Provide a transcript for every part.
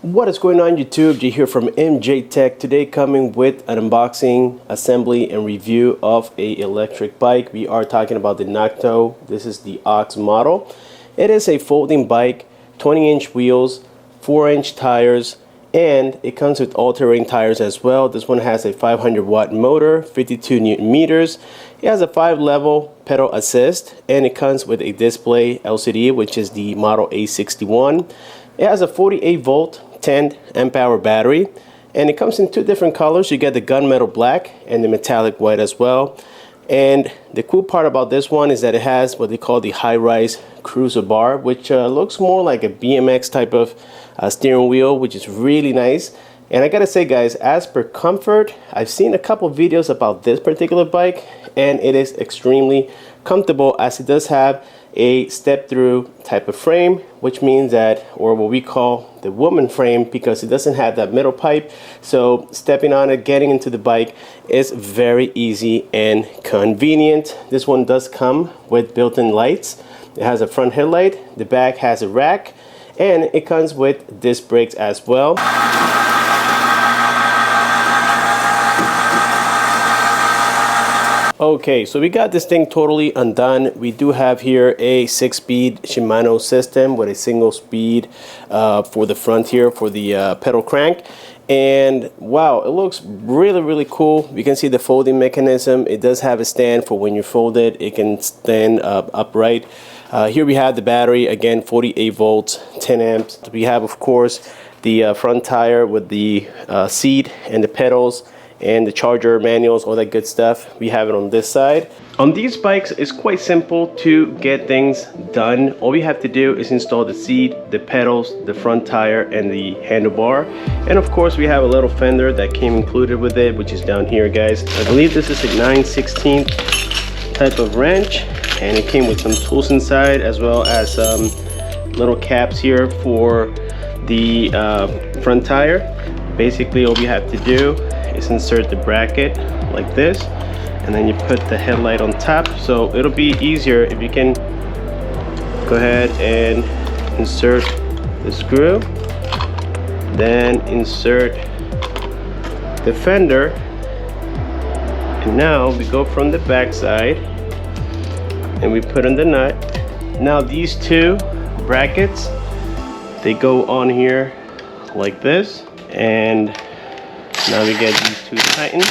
What is going on YouTube? Jay here from MJ Tech. Today coming with an unboxing, assembly, and review of a electric bike. We are talking about the Nakto. This is the Ox model. It is a folding bike, 20-inch wheels, 4-inch tires, and it comes with all-terrain tires as well. This one has a 500-watt motor, 52 Newton meters. It has a 5-level pedal assist, and it comes with a display LCD, which is the model A61. It has a 48-volt 10 amp hour battery, and it comes in two different colors. You get the gunmetal black and the metallic white as well. And the cool part about this one is that it has what they call the high-rise cruiser bar, which looks more like a BMX type of steering wheel, which is really nice. And I gotta say guys, as per comfort, I've seen a couple videos about this particular bike, and it is extremely comfortable, as it does have a step-through type of frame, which means that, or what we call the woman frame, because it doesn't have that middle pipe. So stepping on it, getting into the bike is very easy and convenient. This one does come with built-in lights. It has a front headlight, the back has a rack, and it comes with disc brakes as well. Okay, so we got this thing totally undone. We do have here a 6-speed Shimano system with a single speed for the front here for the pedal crank. And wow, it looks really cool. You can see the folding mechanism. It does have a stand for when you fold it. It can stand upright. Here we have the battery, again 48 volts, 10 amps. We have, of course, the front tire with the seat and the pedals, and the charger, manuals, all that good stuff. We have it on this side. On these bikes, it's quite simple to get things done. All we have to do is install the seat, the pedals, the front tire, and the handlebar. And of course, we have a little fender that came included with it, which is down here, guys. I believe this is a 9/16 type of wrench, and it came with some tools inside, as well as some little caps here for the front tire. Basically, all we have to do is insert the bracket like this, and then you put the headlight on top. So it'll be easier if you can go ahead and insert the screw, then insert the fender, and now we go from the back side and we put in the nut. Now these two brackets, they go on here like this, and now we get these two tightened.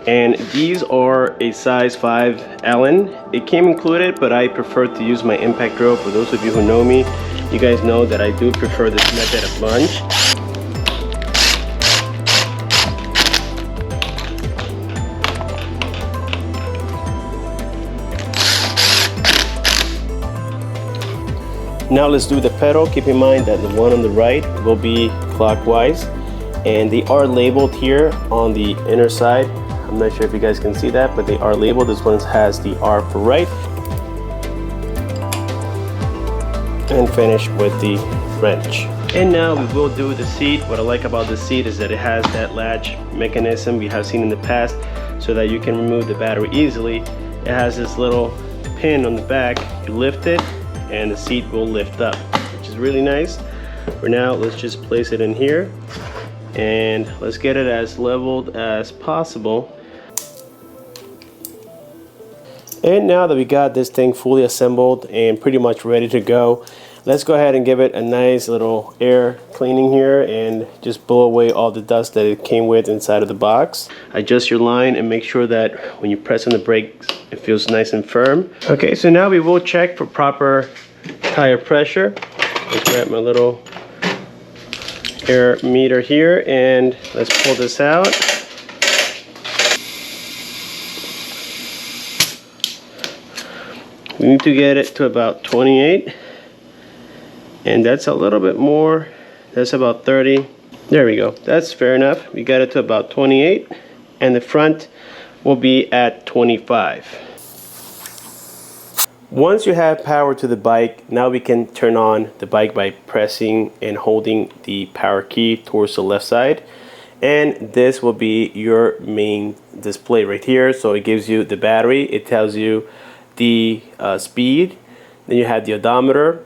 And these are a size 5 Allen. It came included, but I prefer to use my impact drill. For those of you who know me, you guys know that I do prefer this method of plunge. Now let's do the pedal. Keep in mind that the one on the right will be clockwise, and they are labeled here on the inner side. I'm not sure if you guys can see that, but they are labeled. This one has the R for right, and finish with the wrench. And now we will do the seat. What I like about the seat is that it has that latch mechanism we have seen in the past, so that you can remove the battery easily. It has this little pin on the back. You lift it, and the seat will lift up, which is really nice. For now, let's just place it in here, and let's get it as leveled as possible. And now that we got this thing fully assembled and pretty much ready to go, let's go ahead and give it a nice little air cleaning here and just blow away all the dust that it came with inside of the box. Adjust your line and make sure that when you press on the brakes, it feels nice and firm. Okay, so now we will check for proper tire pressure. Let's grab my little air meter here, and let's pull this out. We need to get it to about 28, and that's a little bit more. That's about 30. There we go. That's fair enough. We got it to about 28, and the front will be at 25. Once you have power to the bike, now we can turn on the bike by pressing and holding the power key towards the left side, and this will be your main display right here. So it gives you the battery, it tells you the speed, then you have the odometer,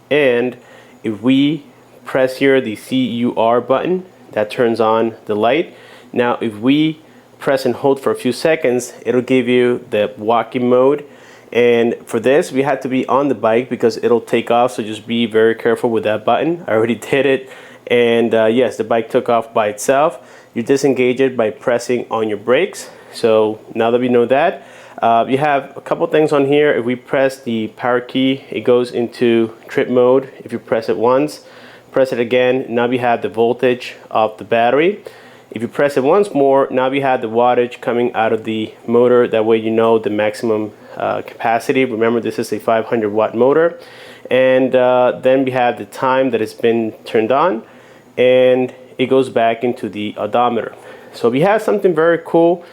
And if we press here the CUR button, that turns on the light. Now if we press and hold for a few seconds, it'll give you the walking mode. And for this, we had to be on the bike because it'll take off, so just be very careful with that button. I already did it, and yes, the bike took off by itself. You disengage it by pressing on your brakes. So now that we know that, you have a couple things on here. If we press the power key, it goes into trip mode. If you press it once, press it again, now we have the voltage of the battery. If you press it once more, now we have the wattage coming out of the motor. That way you know the maximum capacity. Remember, this is a 500 watt motor. And then we have the time that it's been turned on, and it goes back into the odometer. So we have something very cool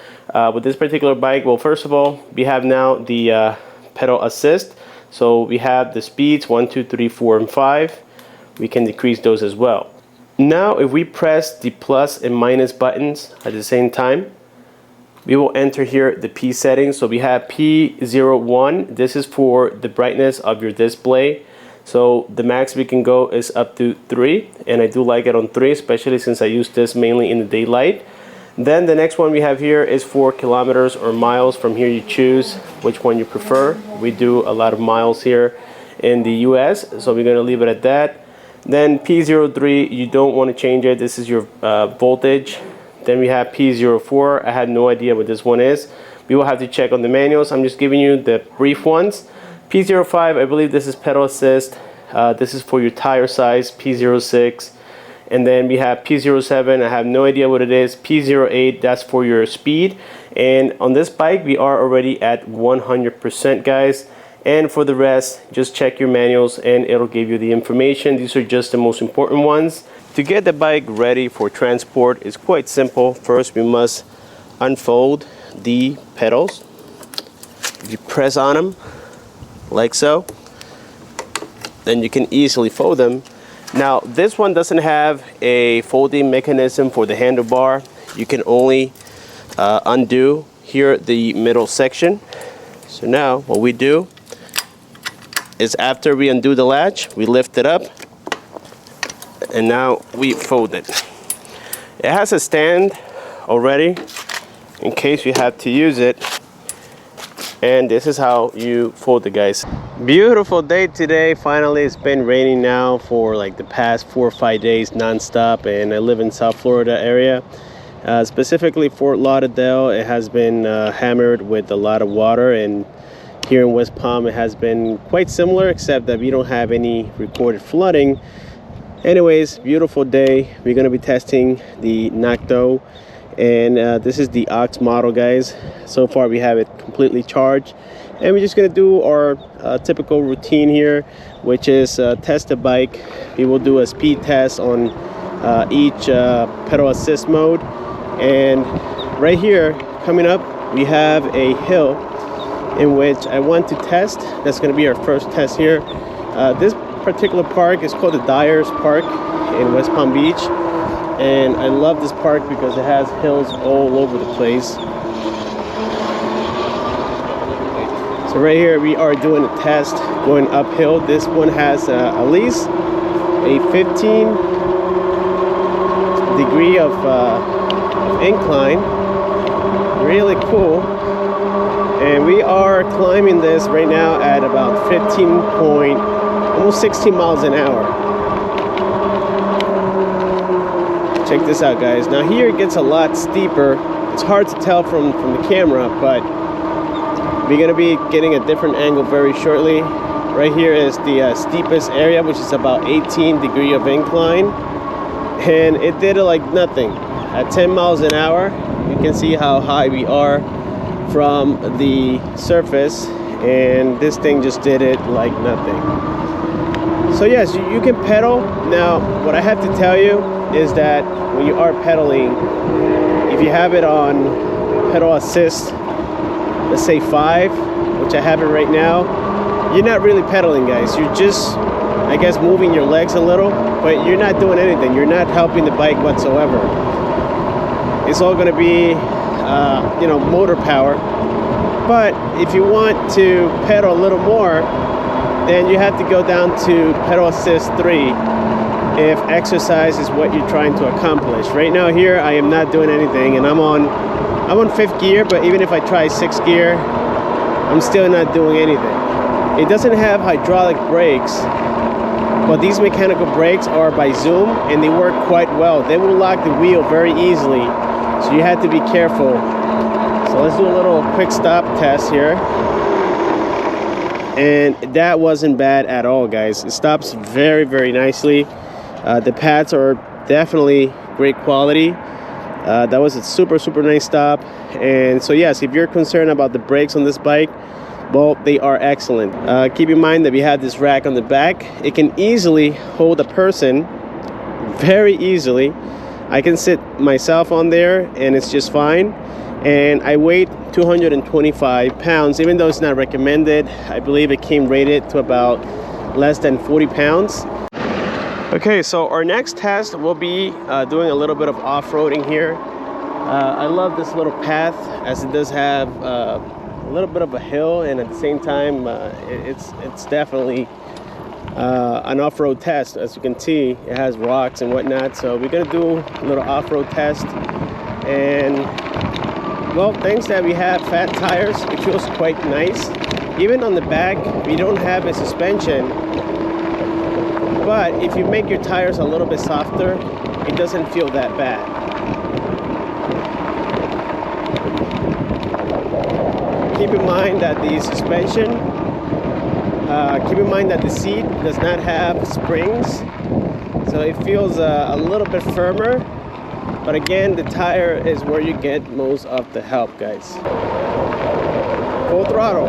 with this particular bike. Well, first of all, we have now the pedal assist. So we have the speeds 1, 2, 3, 4, and 5. We can decrease those as well. Now if we press the plus and minus buttons at the same time, we will enter here the P settings. So we have P01. This is for the brightness of your display. So the max we can go is up to 3, and I do like it on 3, especially since I use this mainly in the daylight. Then the next one we have here is for kilometers or miles. From here you choose which one you prefer. We do a lot of miles here in the US, so we're going to leave it at that. Then P03, you don't want to change it. This is your voltage. Then we have P04. I had no idea what this one is. We will have to check on the manuals. I'm just giving you the brief ones. P05, I believe this is pedal assist. This is for your tire size. P06. And then we have P07. I have no idea what it is. P08, that's for your speed. And on this bike, we are already at 100%, guys. And for the rest, just check your manuals and it'll give you the information. These are just the most important ones. To get the bike ready for transport is quite simple. First, we must unfold the pedals. If you press on them like so, then you can easily fold them. Now, this one doesn't have a folding mechanism for the handlebar. You can only undo here the middle section. So now what we do is after we undo the latch, we lift it up, and now we fold it. It has a stand already in case you have to use it, and this is how you fold it, guys. Beautiful day today. Finally, it's been raining now for like the past 4 or 5 days non-stop, and I live in South Florida area, specifically Fort Lauderdale. It has been hammered with a lot of water, and here in West Palm it has been quite similar, except that we don't have any recorded flooding. Anyways, beautiful day. We're going to be testing the Nakto, and this is the Ox model, guys. So far we have it completely charged, and we're just going to do our typical routine here, which is test the bike. We will do a speed test on each pedal assist mode, and right here coming up we have a hill in which I want to test. That's going to be our first test here. This particular park is called the Dyers Park in West Palm Beach, and I love this park because it has hills all over the place. So right here we are doing a test going uphill. This one has at least a 15 degree of incline. Really cool. And we are climbing this right now at about almost 16 miles an hour. Check this out, guys. Now here it gets a lot steeper. It's hard to tell from the camera, but we're gonna be getting a different angle very shortly. Right here is the steepest area, which is about 18 degree of incline. And it did it like nothing. At 10 miles an hour, you can see how high we are from the surface, and this thing just did it like nothing. So yes, you can pedal. Now what I have to tell you is that when you are pedaling, if you have it on pedal assist, let's say 5, which I have it right now, you're not really pedaling, guys. You're just, I guess, moving your legs a little, but you're not doing anything. You're not helping the bike whatsoever. It's all going to be you know, motor power. But if you want to pedal a little more, then you have to go down to pedal assist 3 if exercise is what you're trying to accomplish. Right now here I am not doing anything, and I'm on 5th gear, but even if I try 6th gear, I'm still not doing anything. It doesn't have hydraulic brakes, but these mechanical brakes are by Zoom, and they work quite well. They will lock the wheel very easily, so you have to be careful. So let's do a little quick stop test here. And that wasn't bad at all, guys. It stops very, very nicely. The pads are definitely great quality. That was a super, super nice stop. And so yes, if you're concerned about the brakes on this bike, well, they are excellent. Keep in mind that we have this rack on the back. It can easily hold a person, very easily. I can sit myself on there and it's just fine. And I weigh 225 pounds, even though it's not recommended. I believe it came rated to about less than 40 pounds. Okay, so our next test will be doing a little bit of off-roading here. I love this little path, as it does have a little bit of a hill, and at the same time it's definitely an off-road test. As you can see, it has rocks and whatnot, so we're gonna do a little off-road test. And well, thanks that we have fat tires, it feels quite nice. Even on the back, we don't have a suspension, but if you make your tires a little bit softer, it doesn't feel that bad. Keep in mind that the suspension, keep in mind that the seat does not have springs, so it feels a little bit firmer. But again, the tire is where you get most of the help, guys. Full throttle.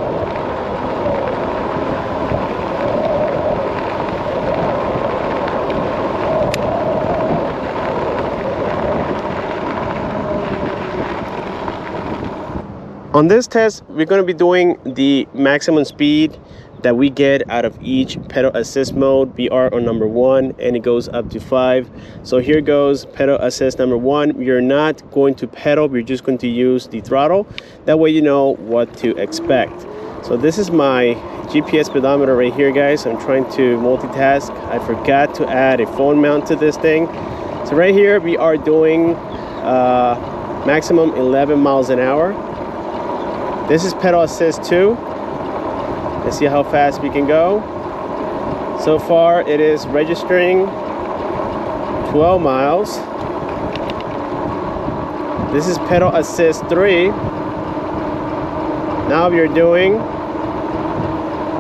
On this test, we're going to be doing the maximum speed that we get out of each pedal assist mode. We are on number 1 and it goes up to 5. So here goes pedal assist number 1. You're not going to pedal, we're just going to use the throttle. That way you know what to expect. So this is my GPS speedometer right here, guys. I'm trying to multitask. I forgot to add a phone mount to this thing. So right here we are doing maximum 11 miles an hour. This is pedal assist 2. Let's see how fast we can go. So far it is registering 12 miles. This is pedal assist 3. Now we are doing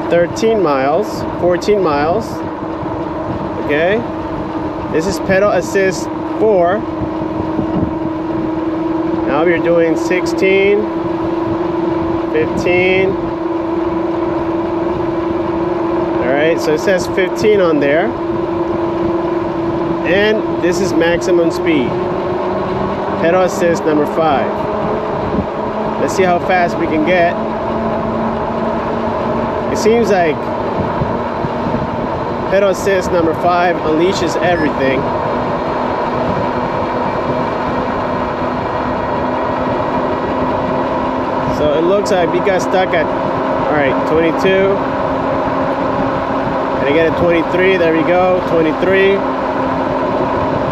13 miles, 14 miles. Okay. This is pedal assist 4. Now we are doing 16, 15. Alright, so it says 15 on there. And this is maximum speed. Pedal assist number 5. Let's see how fast we can get. It seems like pedal assist number 5 unleashes everything. So it looks like we got stuck at, alright, 22. And I get a 23, there we go, 23.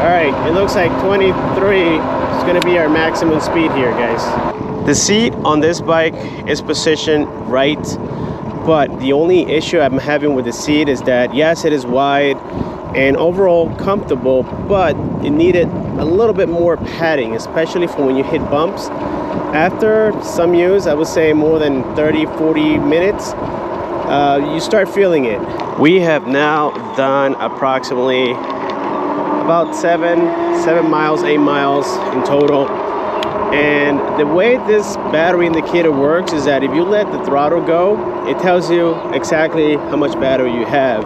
Alright, it looks like 23 is going to be our maximum speed here, guys. The seat on this bike is positioned right, but the only issue I'm having with the seat is that, yes, it is wide and overall comfortable, but it needed a little bit more padding, especially for when you hit bumps. After some use, I would say more than 30-40 minutes, you start feeling it. We have now done approximately about 7 miles, 8 miles in total. And the way this battery indicator works is that if you let the throttle go, it tells you exactly how much battery you have.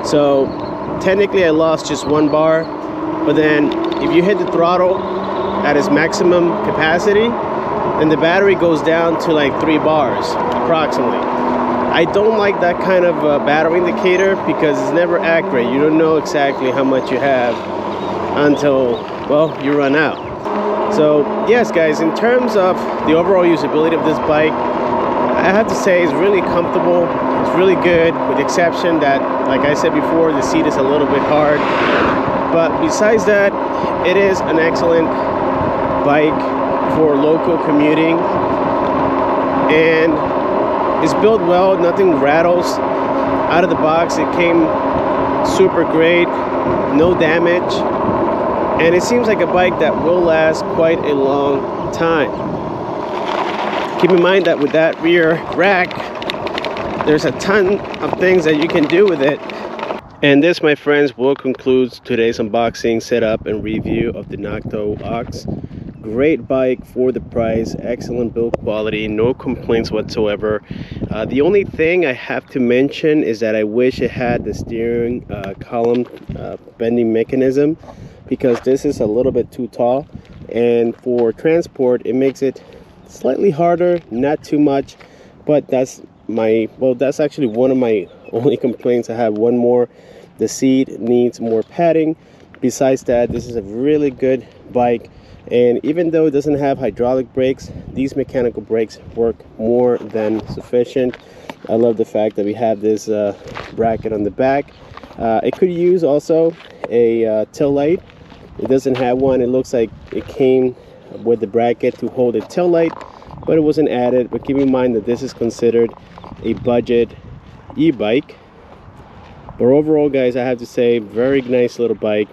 So technically I lost just 1 bar, but then if you hit the throttle at its maximum capacity, then the battery goes down to like 3 bars approximately. I don't like that kind of battery indicator because it's never accurate. You don't know exactly how much you have until, well, you run out. So yes, guys, in terms of the overall usability of this bike, I have to say it's really comfortable. It's really good, with the exception that, like I said before, the seat is a little bit hard. But besides that, it is an excellent bike for local commuting, and it's built well. Nothing rattles out of the box. It came super great, no damage, and it seems like a bike that will last quite a long time. Keep in mind that with that rear rack, there's a ton of things that you can do with it. And this, my friends, will conclude today's unboxing, setup, and review of the Nakto Ox. Great bike for the price, excellent build quality, no complaints whatsoever. The only thing I have to mention is that I wish it had the steering column bending mechanism, because this is a little bit too tall, and for transport it makes it slightly harder, not too much, but that's actually one of my only complaints. I have one more. The seat needs more padding. Besides that, this is a really good bike, and even though it doesn't have hydraulic brakes, these mechanical brakes work more than sufficient. I love the fact that we have this bracket on the back. It could use also a tail light. It doesn't have one. It looks like it came with the bracket to hold a tail light, but it wasn't added. But keep in mind that this is considered a budget e-bike. But overall, guys, I have to say, very nice little bike.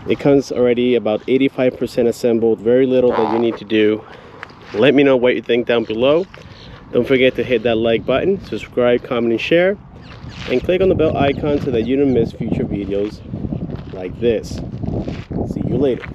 It comes already about 85% assembled. Very little that you need to do. Let me know what you think down below. Don't forget to hit that like button, subscribe, comment, and share, and click on the bell icon so that you don't miss future videos like this. See you later.